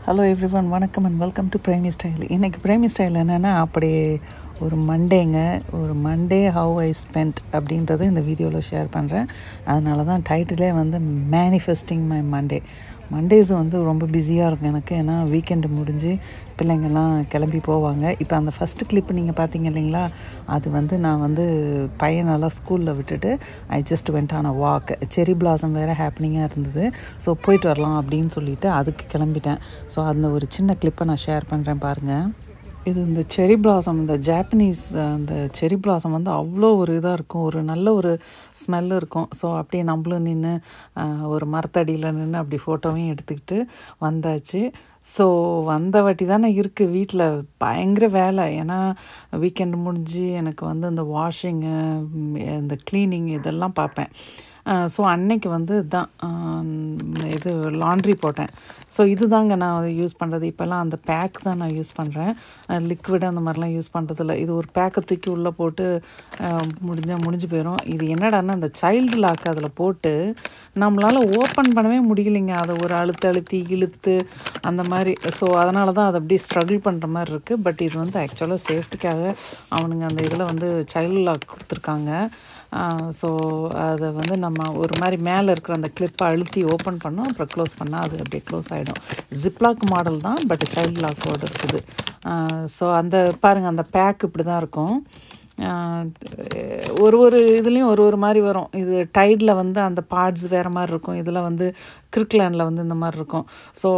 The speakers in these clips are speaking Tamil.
ஹலோ எவ்ரிவன், வணக்கம் அண்ட் வெல்கம் டு பிரைமி ஸ்டைல். இன்றைக்கி பிரைமி ஸ்டைல் என்னென்னா, அப்படியே ஒரு மண்டே ஹவ் ஐ ஸ்பெண்ட் அப்படின்றது இந்த வீடியோவில் ஷேர் பண்ணுறேன். அதனால தான் டைட்டிலே வந்து மேனிஃபெஸ்டிங் மை மண்டேஸ் வந்து ரொம்ப பிஸியாக இருக்கும் எனக்கு. ஏன்னா வீக்கெண்டு முடிஞ்சு பிள்ளைங்கள்லாம் கிளம்பி போவாங்க. இப்போ அந்த ஃபஸ்ட்டு கிளிப்பு நீங்கள் பார்த்தீங்க இல்லைங்களா, அது வந்து நான் வந்து பையனெல்லாம் ஸ்கூலில் விட்டுட்டு I just went on a walk. செரி பிளாசம் வேறு ஹேப்பனிங்காக இருந்தது. ஸோ போயிட்டு வரலாம் அப்படின்னு சொல்லிவிட்டு அதுக்கு கிளம்பிட்டேன். ஸோ அந்த ஒரு சின்ன கிளிப்பை நான் ஷேர் பண்ணுறேன் பாருங்கள். இது இந்த செரி பிளாசம், இந்த ஜாப்பனீஸ் அந்த செரி பிளாசம் வந்து அவ்வளோ ஒரு இதாக இருக்கும், ஒரு நல்ல ஒரு ஸ்மெல் இருக்கும். ஸோ அப்படியே நம்மளும் நின்று ஒரு மரத்தடியில் நின்று அப்படி ஃபோட்டோவையும் எடுத்துக்கிட்டு வந்தாச்சு. ஸோ வந்த வாட்டி தானே இருக்குது வீட்டில் பயங்கர வேலை. ஏன்னா வீக்கெண்டு முடிஞ்சு எனக்கு வந்து இந்த வாஷிங்கு, இந்த க்ளீனிங் இதெல்லாம் பார்ப்பேன். ஸோ அன்னைக்கு வந்து தான் இது லாண்ட்ரி போட்டேன். ஸோ இது தாங்க நான் யூஸ் பண்ணுறது. இப்போல்லாம் அந்த பேக் தான் நான் யூஸ் பண்ணுறேன். லிக்விடு அந்த மாதிரிலாம் யூஸ் பண்ணுறதில்ல. இது ஒரு பேக்கை தூக்கி உள்ளே போட்டு முடிஞ்சு போயிடும். இது என்னடான்னா, அந்த சைல்டு லாக் அதில் போட்டு நம்மளால் ஓப்பன் பண்ணவே முடியலைங்க. அதை ஒரு அழுத்தி இழுத்து அந்த மாதிரி. ஸோ அதனால தான் அதை அப்படியே ஸ்ட்ரகிள் பண்ணுற மாதிரி இருக்குது. பட் இது வந்து ஆக்சுவலாக சேஃப்டிக்காக அவனுங்க அந்த இதில் வந்து சைல்டு லாக் கொடுத்துருக்காங்க. ஸோ அதை வந்து நம்ம ஒரு மாதிரி மேலே இருக்கிற அந்த கிளிப்பை அழுத்தி ஓப்பன் பண்ணோம், அப்புறம் க்ளோஸ் பண்ணால் அது அப்படியே க்ளோஸ் ஆகிடும். ஜிப்லாக் மாடல் தான், பட் சைல்டு லாக்கோடு இருக்குது. ஸோ அந்த பாருங்கள், அந்த பேக் இப்படி தான் இருக்கும். ஒரு இதுலேயும் ஒரு மாதிரி வரும். இது டைடில் வந்து அந்த பார்ட்ஸ் வேறு மாதிரி இருக்கும். இதில் வந்து கிர்க்லேண்டில் வந்து இந்த மாதிரி இருக்கும். ஸோ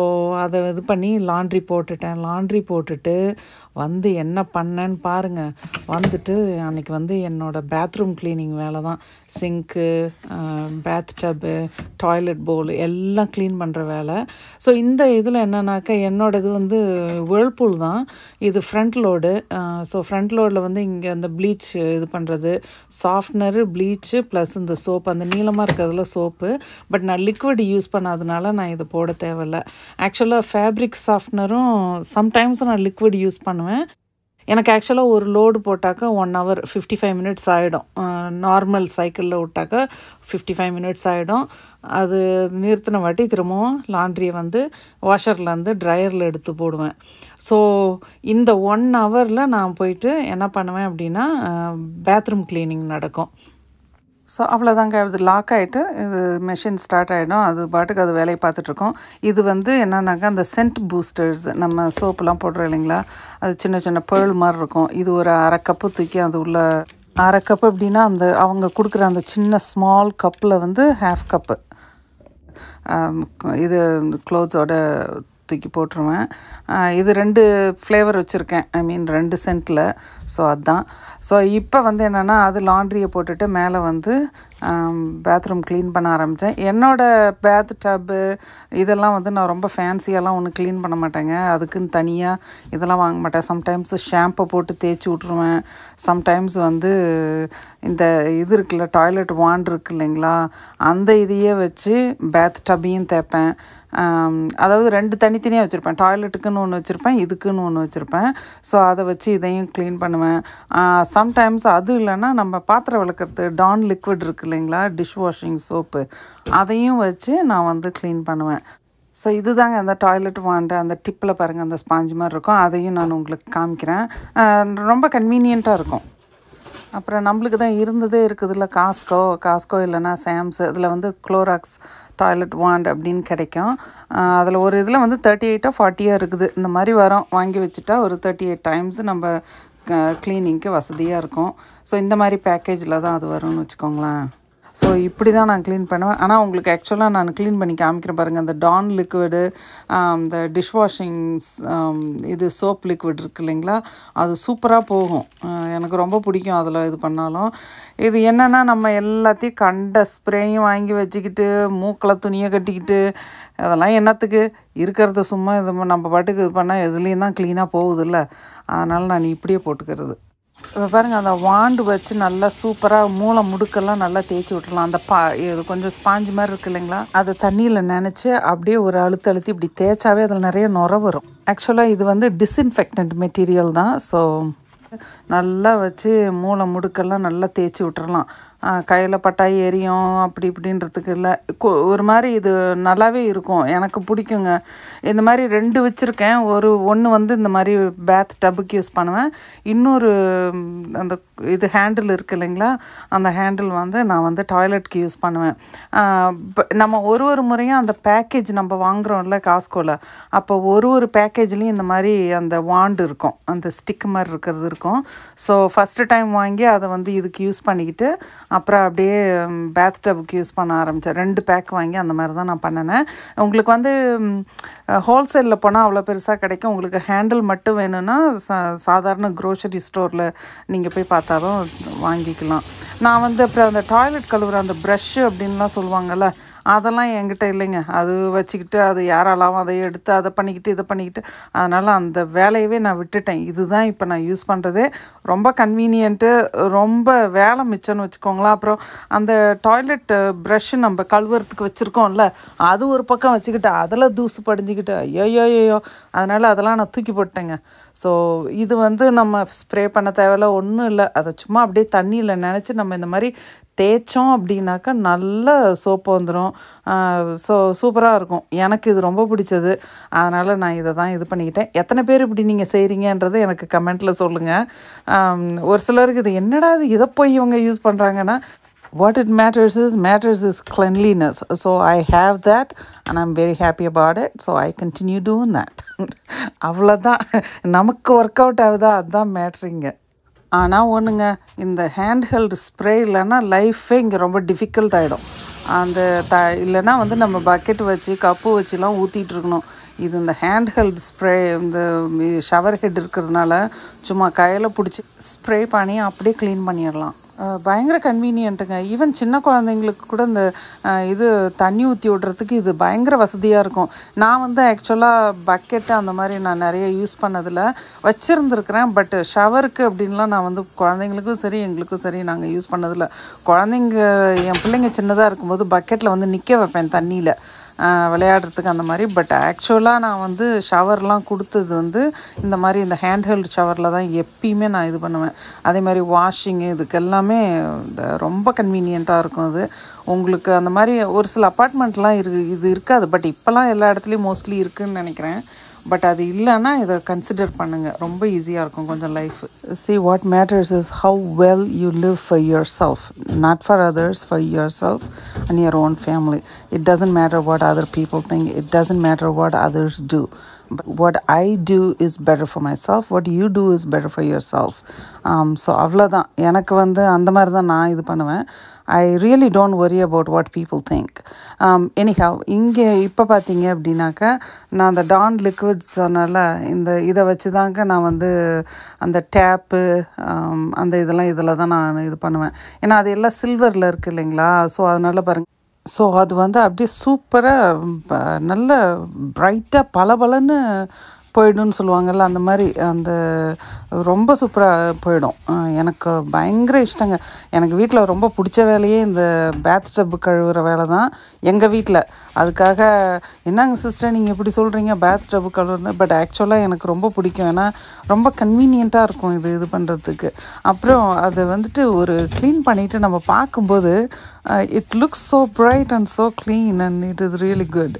அதை இது பண்ணி லாண்ட்ரி போட்டுட்டு வந்து என்ன பண்ணேன்னு பாருங்கள். வந்துட்டு அன்றைக்கி வந்து என்னோடய பேத்ரூம் க்ளீனிங் வேலை தான். சிங்க்கு, பேத் டப்பு, டாய்லெட் பவுல் எல்லாம் க்ளீன் பண்ணுற வேலை. ஸோ இந்த இதில் என்னன்னாக்கா, என்னோடது வந்து வேர்ல்பூல் தான். இது ஃப்ரண்ட் லோடு. ஸோ ஃப்ரண்ட் லோடில் வந்து இங்கே அந்த ப்ளீச் இது பண்ணுறது, சாஃப்ட்னரு, ப்ளீச்சு ப்ளஸ் இந்த சோப்பு, அந்த நீளமாக இருக்கிறதுல சோப்பு. பட் நான் லிக்விட் யூஸ் பண்ணாதனால நான் இதை போட தேவையில்லை. ஆக்சுவலாக ஃபேப்ரிக் சாஃப்ட்னரும் சம்டைம்ஸ் நான் லிக்விட் யூஸ் பண்ணுவேன். எனக்கு ஆக்சுவலாக ஒரு லோடு போட்டாக்கா 1 hour 55 minutes ஆகிடும். நார்மல் சைக்கிளில் விட்டாக்கா 55 minutes ஆகிடும். அது நிறுத்தின வாட்டி திரும்பவும் லாண்ட்ரியை வந்து வாஷர்லேருந்து ட்ரையரில் எடுத்து போடுவேன். ஸோ இந்த 1 hourல நான் போயிட்டு என்ன பண்ணுவேன் அப்படின்னா, பேத்ரூம் க்ளீனிங் நடக்கும். ஸோ அவ்வளோதாங்க. இது லாக் ஆகிட்டு இது மெஷின் ஸ்டார்ட் ஆகிடும். அது பாட்டுக்கு அது வேலையை பார்த்துட்ருக்கோம். இது வந்து என்னன்னாக்கா, அந்த சென்ட் பூஸ்டர்ஸ் நம்ம சோப்புலாம் போடுறோம் இல்லைங்களா, அது சின்ன சின்ன பேர்ல் மாதிரி இருக்கும். இது ஒரு 1/2 கப்பு தூக்கி அது உள்ள 1/2 கப்பு அப்படின்னா அந்த அவங்க கொடுக்குற அந்த சின்ன ஸ்மால் கப்பில் வந்து 1/2 கப்பு இது க்ளோத்ஸோட தூக்கி போட்டுருவேன். இது 2 ஃப்ளேவர் வச்சுருக்கேன், ஐ மீன் 2 சென்ட்டில். ஸோ அதுதான். ஸோ இப்போ வந்து என்னென்னா, அது லாண்ட்ரியை போட்டுட்டு மேலே வந்து பேத்ரூம் க்ளீன் பண்ண ஆரம்பித்தேன். என்னோடய பேத் டப்பு இதெல்லாம் வந்து நான் ரொம்ப ஃபேன்சியெல்லாம் ஒன்றும் க்ளீன் பண்ண மாட்டேங்க. அதுக்குன்னு தனியாக இதெல்லாம் வாங்க மாட்டேன். சம்டைம்ஸ் ஷாம்பை போட்டு தேய்ச்சி விட்ருவேன். சம்டைம்ஸ் வந்து இந்த இது இருக்குல்ல, டாய்லெட் வாண்ட் இருக்குது இல்லைங்களா, அந்த இதையே வச்சு பேத் டப்பையும் தேய்ப்பேன். அதாவது 2 தனித்தனியாக வச்சுருப்பேன். டாய்லெட்டுக்குன்னு ஒன்று வச்சுருப்பேன், இதுக்குன்னு ஒன்று வச்சுருப்பேன். ஸோ அதை வச்சு இதையும் க்ளீன் பண்ணுவேன். சம்டைம்ஸ் அது இல்லைன்னா நம்ம பாத்திரம் விளக்குறது டான் லிக்விட் இருக்குது இல்லைங்களா, டிஷ் வாஷிங் சோப்பு, அதையும் வச்சு நான் வந்து க்ளீன் பண்ணுவேன். ஸோ இதுதாங்க அந்த டாய்லெட் வாண்டு. அந்த டிப்பில் பாருங்கள், அந்த ஸ்பாஞ்ச் மாதிரி இருக்கும். அதையும் நான் உங்களுக்கு காமிக்கிறேன். ரொம்ப கன்வீனியண்ட்டாக இருக்கும். அப்புறம் நம்மளுக்கு தான் இருந்ததே இருக்குதுல்ல, காஸ்கோ இல்லைன்னா சாம்ஸ், இதில் வந்து குளோராக்ஸ் டாய்லெட் வாண்ட் அப்படின்னு கிடைக்கும். அதில் ஒரு இதில் வந்து 38 or 40 இருக்குது. இந்த மாதிரி வரும். வாங்கி வச்சுட்டா ஒரு 38 times நம்ம க்ளீனிங்க்கு வசதியாக இருக்கும். ஸோ இந்த மாதிரி பேக்கேஜில் தான் அது வரும்னு வச்சுக்கோங்களேன். ஸோ இப்படி தான் நான் க்ளீன் பண்ணுவேன். ஆனால் உங்களுக்கு ஆக்சுவலாக நான் க்ளீன் பண்ணி காமிக்கிறேன் பாருங்கள். அந்த டான் லிக்விடு, இந்த டிஷ் வாஷிங்ஸ் இது சோப் லிக்விட் இருக்குது இல்லைங்களா, அது சூப்பராக போகும். எனக்கு ரொம்ப பிடிக்கும் அதில் இது பண்ணாலும். இது என்னென்னா, நம்ம எல்லாத்தையும் கண்ட ஸ்ப்ரேயும் வாங்கி வச்சுக்கிட்டு மூக்கில் துணியை கட்டிக்கிட்டு அதெல்லாம் என்னத்துக்கு இருக்கிறத சும்மா இது நம்ம பாட்டுக்கு இது பண்ணால் எதுலேயும் தான் க்ளீனாக போகுதில்ல. அதனால் நான் இப்படியே போட்டுக்கிறது. இப்போ பாருங்கள், அந்த வாண்டு வச்சு நல்லா சூப்பராக மூளை முடுக்கெல்லாம் நல்லா தேய்ச்சி விட்டுடலாம். அந்த இது கொஞ்சம் ஸ்பாஞ்ச் மாதிரி இருக்குது இல்லைங்களா, அதை தண்ணியில் நினச்சி அப்படியே ஒரு அழுத்தி இப்படி தேய்ச்சாவே அதில் நிறைய நுர வரும். ஆக்சுவலாக இது வந்து டிஸ்இன்ஃபெக்டன்ட் மெட்டீரியல் தான். ஸோ நல்லா வச்சு மூளை முடுக்கெல்லாம் நல்லா தேய்ச்சி விட்டுறலாம். கையில் பட்டாய் எரியும் அப்படி இப்படின்றதுக்கு இல்லை. ஒரு மாதிரி இது நல்லாவே இருக்கும், எனக்கு பிடிக்குங்க. இந்த மாதிரி 2 வச்சுருக்கேன். ஒன்று வந்து இந்த மாதிரி பேத் டப்புக்கு யூஸ் பண்ணுவேன். இன்னொரு அந்த இது ஹேண்டில் இருக்குது இல்லைங்களா, அந்த ஹேண்டில் வந்து நான் வந்து டாய்லெட்க்கு யூஸ் பண்ணுவேன். நம்ம ஒரு முறையும் அந்த பேக்கேஜ் நம்ம வாங்குகிறோம்ல காஸ்கோவில், அப்போ ஒரு பேக்கேஜ்லேயும் இந்த மாதிரி அந்த வாண்டு இருக்கும், அந்த ஸ்டிக் மாதிரி இருக்கிறது இருக்கும். ஸோ ஃபஸ்ட்டு டைம் வாங்கி அதை வந்து இதுக்கு யூஸ் பண்ணிக்கிட்டு அப்புறம் அப்படியே பேத் டப்புக்கு யூஸ் பண்ண ஆரம்பித்தேன். 2 பேக் வாங்கி அந்த மாதிரி தான் நான் பண்ணினேன். உங்களுக்கு வந்து ஹோல்சேலில் போனால் அவ்வளோ பெருசாக கிடைக்கும். உங்களுக்கு ஹேண்டில் மட்டும் வேணும்னா சாதாரண க்ரோசரி ஸ்டோரில் நீங்கள் போய் பார்த்தாலும் வாங்கிக்கலாம். நான் வந்து அப்புறம் அந்த டாய்லெட் கழுவுற அந்த ப்ரஷ்ஷு அப்படின்லாம் சொல்லுவாங்கள்ல, அதெல்லாம் என்கிட்ட இல்லைங்க. அது வச்சுக்கிட்டு அது யாராலாம் அதை எடுத்து அதை பண்ணிக்கிட்டு இதை பண்ணிக்கிட்டு, அதனால் அந்த வேலையவே நான் விட்டுட்டேன். இதுதான் இப்போ நான் யூஸ் பண்ணுறதே. ரொம்ப கன்வீனியன்ட்டு, ரொம்ப வேலை மிச்சம்னு வச்சுக்கோங்களேன். அப்புறம் அந்த டாய்லெட் ப்ரஷ்ஷு நம்ம கழுவுறதுக்கு வச்சுருக்கோம்ல, அது ஒரு பக்கம் வச்சுக்கிட்டு அதில் தூசு படிஞ்சிக்கிட்டு ஐயோ, அதனால் அதெல்லாம் நான் தூக்கி போட்டேங்க. ஸோ இது வந்து நம்ம ஸ்ப்ரே பண்ண தேவையில்ல, ஒன்றும் இல்லை. அதை சும்மா அப்படியே தண்ணியில் நினச்சி நம்ம இந்த மாதிரி தேய்ச்சோம் அப்படின்னாக்கா நல்ல சோப்பு வந்துடும். ஸோ சூப்பராக இருக்கும். எனக்கு இது ரொம்ப பிடிச்சது. அதனால் நான் இதை தான் இது பண்ணிக்கிட்டேன். எத்தனை பேர் இப்படி நீங்கள் செய்கிறீங்கன்றதை எனக்கு கமெண்ட்டில் சொல்லுங்கள். ஒரு சிலருக்கு இது என்னடா இது, இதை போய் இவங்க யூஸ் பண்ணுறாங்கன்னா, what it matters is cleanliness. So I have that and I'm very happy about it. So I continue doing that. அவ்வளோதான், நமக்கு ஒர்க் அவுட் ஆகுதா அதுதான் மேட்ரிங்க. ஆனால் ஒன்றுங்க, இந்த ஹேண்ட்ஹெல்டு ஸ்ப்ரே இல்லைன்னா லைஃபே இங்கே ரொம்ப டிஃபிகல்ட் ஆகிடும். அந்த இல்லைன்னா வந்து நம்ம பக்கெட் வச்சு கப்பு வச்சுலாம் ஊற்றிட்டு இருக்கணும். இது இந்த ஹேண்ட்ஹெல்டு ஸ்ப்ரே, இந்த ஷவர் ஹெட் இருக்கிறதுனால சும்மா கையில் பிடிச்சி ஸ்ப்ரே பண்ணி அப்படியே க்ளீன் பண்ணிடலாம். பயங்கர கன்வீனியன்ட்டுங்க. ஈவன் சின்ன குழந்தைங்களுக்கு கூட இந்த இது தண்ணி ஊற்றி விடுறதுக்கு இது பயங்கர வசதியாக இருக்கும். நான் வந்து ஆக்சுவலாக பக்கெட்டு அந்த மாதிரி நான் நிறைய யூஸ் பண்ணதில் வச்சுருந்துருக்குறேன். பட் ஷவருக்கு அப்படின்லாம் நான் வந்து குழந்தைங்களுக்கும் சரி எங்களுக்கும் சரி நாங்கள் யூஸ் பண்ணதில்லை. என் பிள்ளைங்க சின்னதாக இருக்கும்போது பக்கெட்டில் வந்து நிற்க வைப்பேன் தண்ணியில் விளையாடுறதுக்கு அந்த மாதிரி. பட் ஆக்சுவலாக நான் வந்து ஷவர்லாம் கொடுத்தது வந்து இந்த மாதிரி இந்த ஹேண்ட்ஹெல்டு ஷவரில் தான் எப்பயுமே நான் இது பண்ணுவேன். அதே மாதிரி வாஷிங்கு இதுக்கு எல்லாமே ரொம்ப கன்வீனியண்ட்டாக இருக்கும். அது உங்களுக்கு அந்த மாதிரி ஒரு சில அப்பார்ட்மெண்ட்லாம் இது இருக்காது. பட் இப்போலாம் எல்லா இடத்துலையும் மோஸ்ட்லி இருக்குதுன்னு நினைக்கிறேன். பட் அது இல்லைன்னா இதை கன்சிடர் பண்ணுங்கள், ரொம்ப ஈஸியாக இருக்கும் கொஞ்சம் life. See, what matters is how well you live for yourself, not for others, for yourself and your own family. It doesn't matter what other people think. It doesn't matter what others do. But what I do is better for myself. What you do is better for yourself. So அவ்வளோதான். எனக்கு வந்து அந்த மாதிரி தான் நான் இது பண்ணுவேன். I really don't worry about what people think. Anyhow, இங்கே இப்போ பார்த்தீங்க அப்படின்னாக்கா நான் அந்த டான் லிக்விட்ஸ் சொன்னால இதை வச்சு தாங்க நான் வந்து அந்த டேப்பு அந்த இதில் தான் நான் இது பண்ணுவேன். ஏன்னா அது எல்லாம் சில்வரில் இருக்குது இல்லைங்களா. ஸோ அதனால் பாருங்கள், ஸோ அது வந்து அப்படியே சூப்பராக நல்ல பிரைட்டாக பளபளன்னு போயிடும்னு சொல்லுவாங்கள்ல, அந்த மாதிரி அந்த ரொம்ப சூப்பராக போயிடும். எனக்கு பயங்கர இஷ்டங்க. எனக்கு வீட்டில் ரொம்ப பிடிச்ச வேலையே இந்த பேத் டப்பு கழுவுற வேலை தான் எங்கள் வீட்டில். அதுக்காக என்னங்க சிஸ்டர் நீங்கள் எப்படி சொல்கிறீங்க பேத் டப்பு கழுவுறது, பட் ஆக்சுவலாக எனக்கு ரொம்ப பிடிக்கும். ஏன்னா ரொம்ப கன்வீனியண்ட்டாக இருக்கும் இது பண்ணுறதுக்கு. அப்புறம் அதை வந்துட்டு ஒரு க்ளீன் பண்ணிவிட்டு நம்ம பார்க்கும்போது it looks so bright and so clean and it is really good.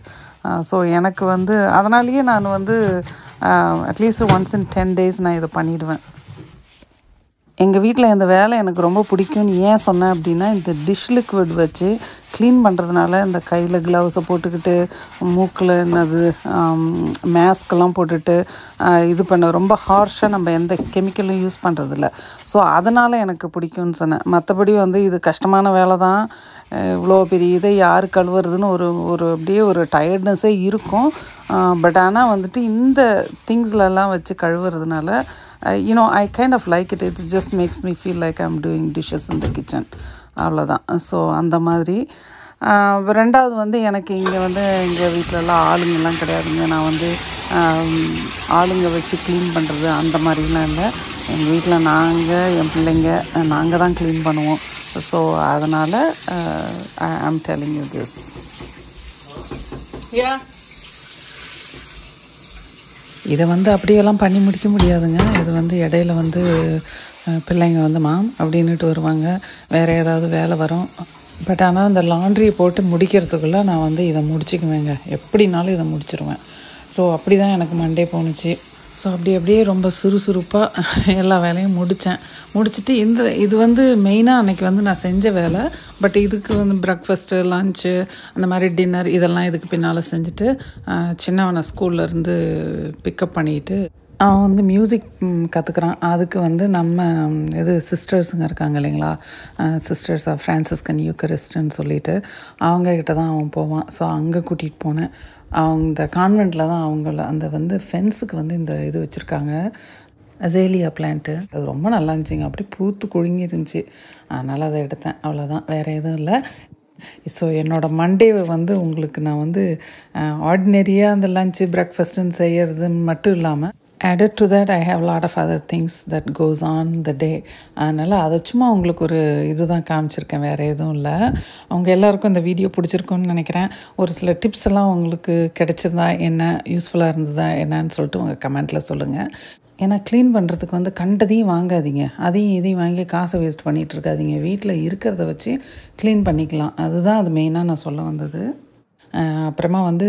So எனக்கு வந்து அதனாலேயே நான் வந்து அட்லீஸ்ட் ஒன்ஸ் இன் 10 days நான் இதை பண்ணிவிடுவேன். எங்கள் வீட்டில் இந்த வேலை எனக்கு ரொம்ப பிடிக்கும்னு ஏன் சொன்னேன் அப்படின்னா, இந்த டிஷ் லிக்விட் வச்சு க்ளீன் பண்ணுறதுனால இந்த கையில் க்ளவுஸை போட்டுக்கிட்டு மூக்கில் என்னது மாஸ்க்கெல்லாம் போட்டுட்டு இது பண்ண ரொம்ப ஹார்ஷாக நம்ம எந்த கெமிக்கலும் யூஸ் பண்ணுறதில்ல. ஸோ அதனால் எனக்கு பிடிக்கும்னு சொன்னேன். மற்றபடி வந்து இது கஷ்டமான வேலை தான். இவ்வளோ பெரிய இதை யார் கழுவுறதுன்னு ஒரு அப்படியே ஒரு டயர்ட்னஸே இருக்கும். பட் ஆனால் வந்துட்டு இந்த திங்ஸ்லலாம் வச்சு கழுவுறதுனால I kind of like it. It just makes me feel like I'm doing dishes in the kitchen. அவ்வளோதான். ஸோ அந்த மாதிரி. ரெண்டாவது வந்து எனக்கு இங்கே வந்து எங்கள் வீட்டிலலாம் ஆளுங்கெல்லாம் கிடையாதுங்க. நான் வந்து ஆளுங்க வச்சு க்ளீன் பண்ணுறது அந்த மாதிரிலாம் இல்லை. எங்கள் வீட்டில் நாங்கள் என் பிள்ளைங்க நாங்கள் தான் க்ளீன் பண்ணுவோம். ஸோ அதனால் I'm telling you this. Yeah. இதை வந்து அப்படியெல்லாம் பண்ணி முடிக்க முடியாதுங்க. இது வந்து இடையில வந்து பிள்ளைங்க வந்து மாம் அப்படின்னுட்டு வருவாங்க, வேறு ஏதாவது வேலை வரும். பட் ஆனால் அந்த லாண்ட்ரியை போட்டு முடிக்கிறதுக்குள்ளே நான் வந்து இதை முடிச்சுக்குவேங்க, எப்படினாலும் இதை முடிச்சிருவேன். ஸோ அப்படி தான் எனக்கு மண்டே போணுச்சு. ஸோ அப்படியே ரொம்ப சுறுசுறுப்பாக எல்லா வேலையும் முடிச்சுட்டு இது வந்து மெயினாக அன்றைக்கி வந்து நான் செஞ்ச வேலை. பட் இதுக்கு வந்து ப்ரேக்ஃபாஸ்ட்டு, லன்ச்சு, அந்த மாதிரி டின்னர் இதெல்லாம் இதுக்கு பின்னால் செஞ்சுட்டு சின்னவனை ஸ்கூல்லேருந்து பிக்கப் பண்ணிவிட்டு அவன் வந்து மியூசிக் கற்றுக்குறான். அதுக்கு வந்து நம்ம சிஸ்டர்ஸுங்க இருக்காங்க இல்லைங்களா, சிஸ்டர்ஸ் ஆஃப் ஃப்ரான்சிஸ்கன் யூக்கரிஸ்ட்னு சொல்லிட்டு அவங்கக்கிட்ட தான் அவன் போவான். ஸோ அங்கே கூட்டிகிட்டு போனேன். அவங்க கான்வெண்ட்டில் தான் அவங்கள அந்த வந்து ஃபென்ஸுக்கு வந்து இந்த இது வச்சுருக்காங்க, அசேலியா பிளான்ட்டு. அது ரொம்ப நல்லா இருந்துச்சுங்க, அப்படியே பூத்து குழுங்கி இருந்துச்சு. அதனால் அதை எடுத்தேன், அவ்வளோதான், வேறு எதுவும் இல்லை. ஸோ என்னோடய மண்டேவை வந்து உங்களுக்கு நான் வந்து ஆர்டினரியாக அந்த லன்ச்சு ப்ரேக்ஃபாஸ்ட்டுன்னு செய்கிறது மட்டும் இல்லாமல் added to that I have a lot of other things that goes on the day. அதனால் அதை சும்மா உங்களுக்கு ஒரு இதுதான் காமிச்சிருக்கேன், வேறு எதுவும் இல்லை. அவங்க எல்லாருக்கும் இந்த வீடியோ பிடிச்சிருக்குன்னு நினைக்கிறேன். ஒரு சில டிப்ஸ் எல்லாம் உங்களுக்கு கிடைச்சிருந்தா என்ன, யூஸ்ஃபுல்லாக இருந்ததா என்னன்னு சொல்லிட்டு உங்கள் கமெண்ட்டில் சொல்லுங்கள். ஏன்னா க்ளீன் பண்ணுறதுக்கு வந்து கண்டதையும் வாங்காதீங்க, அதையும் இதையும் வாங்கி காசை வேஸ்ட் பண்ணிகிட்டு இருக்காதீங்க. வீட்டில் இருக்கிறத வச்சு க்ளீன் பண்ணிக்கலாம், அதுதான் அது மெயினாக நான் சொல்ல வந்தது. அப்புறமா வந்து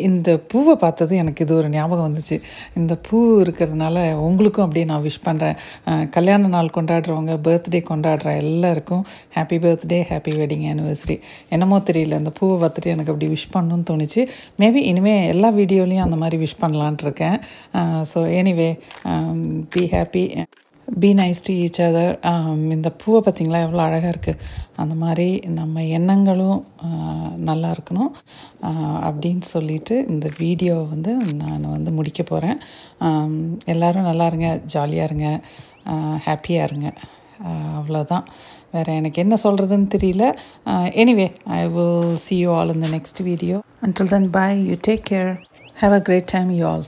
இந்த பூவை பார்த்தது எனக்கு இது ஒரு ஞாபகம் வந்துச்சு. இந்த பூ இருக்கிறதுனால உங்களுக்கும் அப்படியே நான் விஷ் பண்ணுறேன். கல்யாண நாள் கொண்டாடுறவங்க, பர்த்டே கொண்டாடுற எல்லாருக்கும் happy birthday, happy wedding anniversary. என்னமோ தெரியல, இந்த பூவை பார்த்துட்டு எனக்கு அப்படி விஷ் பண்ணணும்னு தோணுச்சு. மேபி இனிமேல் எல்லா வீடியோலையும் அந்த மாதிரி விஷ் பண்ணலான்ட்டு இருக்கேன். So anyway, be happy, be nice to each other. இந்த பூவை பார்த்திங்களா எவ்வளோ அழகாக இருக்குது. அந்த மாதிரி நம்ம எண்ணங்களும் நல்லா இருக்கணும் அப்படின்னு சொல்லிட்டு இந்த வீடியோவை வந்து நான் வந்து முடிக்க போகிறேன். எல்லோரும் நல்லா இருங்க, ஜாலியாக இருங்க, ஹாப்பியாக இருங்க, அவ்வளோதான். வேறு எனக்கு என்ன சொல்கிறதுன்னு தெரியல. Anyway, I will see you all in the next video. Until then, bye, you take care, have a great time you all.